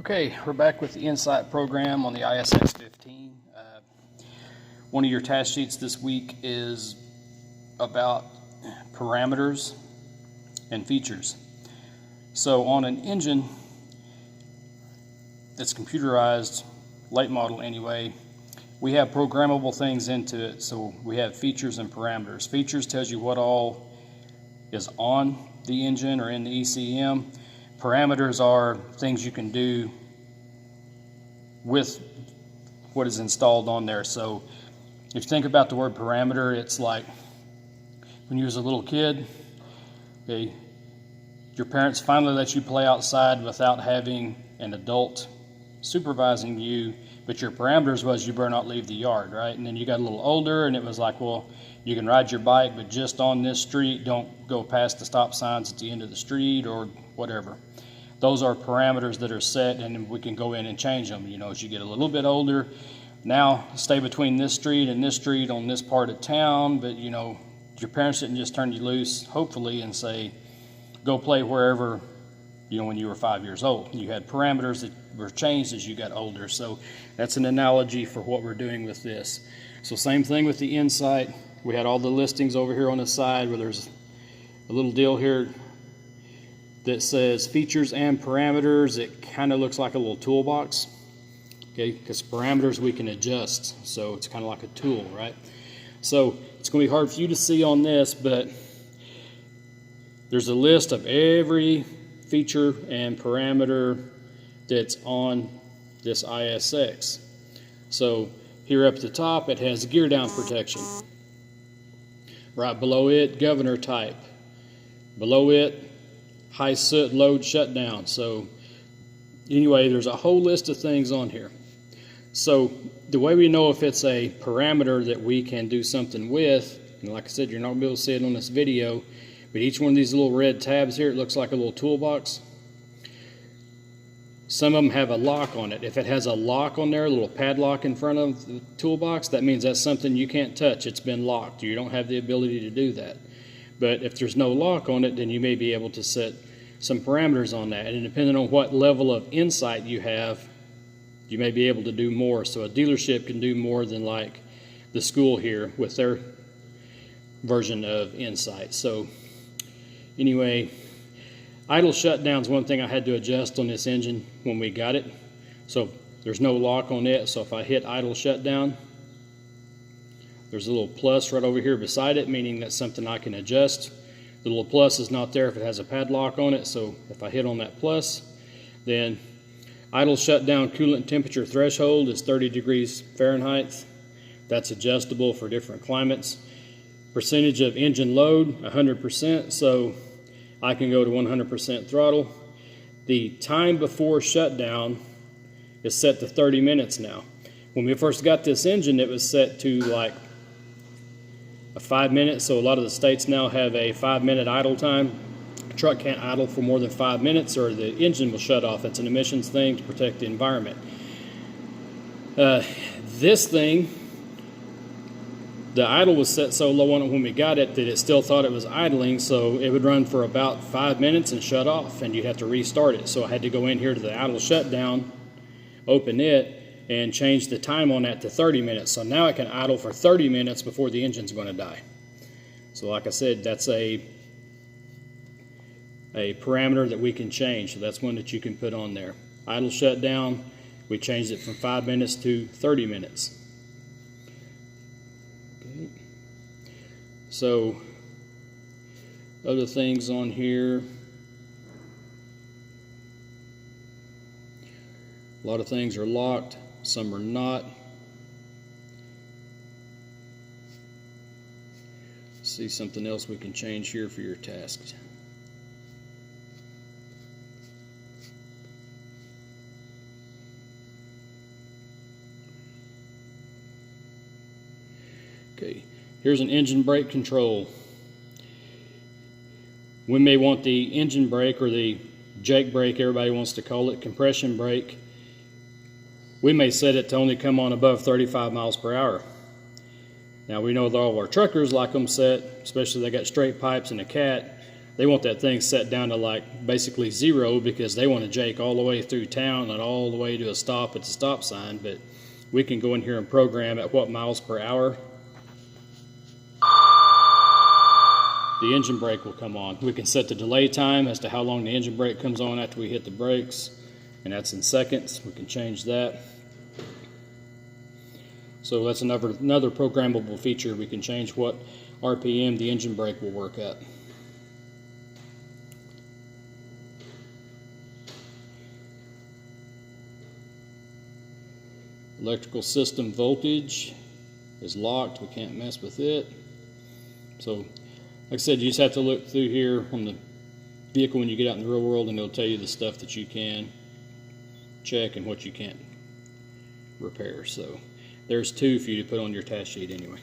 Okay, we're back with the Insight program on the ISX-15. One of your task sheets this week is about parameters and features. So on an engine that's computerized, late model anyway, we have programmable things into it. So we have features and parameters. Features tells you what all is on the engine or in the ECM. Parameters are things you can do with what is installed on there. So if you think about the word parameter, it's like when you was a little kid, okay, your parents finally let you play outside without having an adult supervising you, but your parameters was you better not leave the yard, right? And then you got a little older and it was like, well, you can ride your bike, but just on this street, don't go past the stop signs at the end of the street or whatever. Those are parameters that are set, and we can go in and change them, you know, as you get a little bit older. Now, stay between this street and this street on this part of town, but, you know, your parents didn't just turn you loose, hopefully, and say, go play wherever, you know, when you were 5 years old. You had parameters that were changed as you got older. So that's an analogy for what we're doing with this. So same thing with the Insight. We had all the listings over here on the side where there's a little deal here that says features and parameters. It kind of looks like a little toolbox, okay, because parameters we can adjust, so it's kind of like a tool, right? So it's going to be hard for you to see on this, but there's a list of every feature and parameter that's on this ISX. So here up at the top, it has gear down protection. Right below it, governor type. Below it, high soot load shutdown. So anyway, there's a whole list of things on here. So the way we know if it's a parameter that we can do something with, and like I said, you're not going to be able to see it on this video, but each one of these little red tabs here, it looks like a little toolbox. Some of them have a lock on it. If it has a lock on there, a little padlock in front of the toolbox, that means that's something you can't touch. It's been locked. You don't have the ability to do that. But if there's no lock on it, then you may be able to set some parameters on that. And depending on what level of insight you have, you may be able to do more. So a dealership can do more than like the school here with their version of insight. So anyway, idle shutdown is one thing I had to adjust on this engine when we got it. So there's no lock on it. So if I hit idle shutdown, there's a little plus right over here beside it, meaning that's something I can adjust. The little plus is not there if it has a padlock on it, so if I hit on that plus, then idle shutdown coolant temperature threshold is 30 degrees Fahrenheit. That's adjustable for different climates. Percentage of engine load, 100%, so I can go to 100% throttle. The time before shutdown is set to 30 minutes now. When we first got this engine, it was set to like a 5 minutes, so a lot of the states now have a 5-minute idle time. A truck can't idle for more than 5 minutes or the engine will shut off. It's an emissions thing to protect the environment. This thing, the idle was set so low on it when we got it that it still thought it was idling, so it would run for about 5 minutes and shut off, and you'd have to restart it. So I had to go in here to the idle shutdown, open it, and change the time on that to 30 minutes. So now it can idle for 30 minutes before the engine's going to die. So like I said, that's a parameter that we can change. So that's one that you can put on there. Idle shutdown, we changed it from 5 minutes to 30 minutes. Okay. So other things on here. A lot of things are locked. Some are not. See something else we can change here for your tasks. Okay, here's an engine brake control. We may want the engine brake or the Jake brake, everybody wants to call it, compression brake. We may set it to only come on above 35 miles per hour. Now we know that all our truckers like them set, especially they got straight pipes and a cat. they want that thing set down to like basically 0 because they want to jake all the way through town and all the way to a stop at the stop sign. But we can go in here and program at what miles per hour the engine brake will come on. We can set the delay time as to how long the engine brake comes on after we hit the brakes, and that's in seconds. We can change that. So that's another programmable feature. We can change what RPM the engine brake will work at. Electrical system voltage is locked. We can't mess with it. So, like I said, you just have to look through here on the vehicle when you get out in the real world, and it'll tell you the stuff that you can check and what you can't repair. So there's 2 for you to put on your task sheet anyway.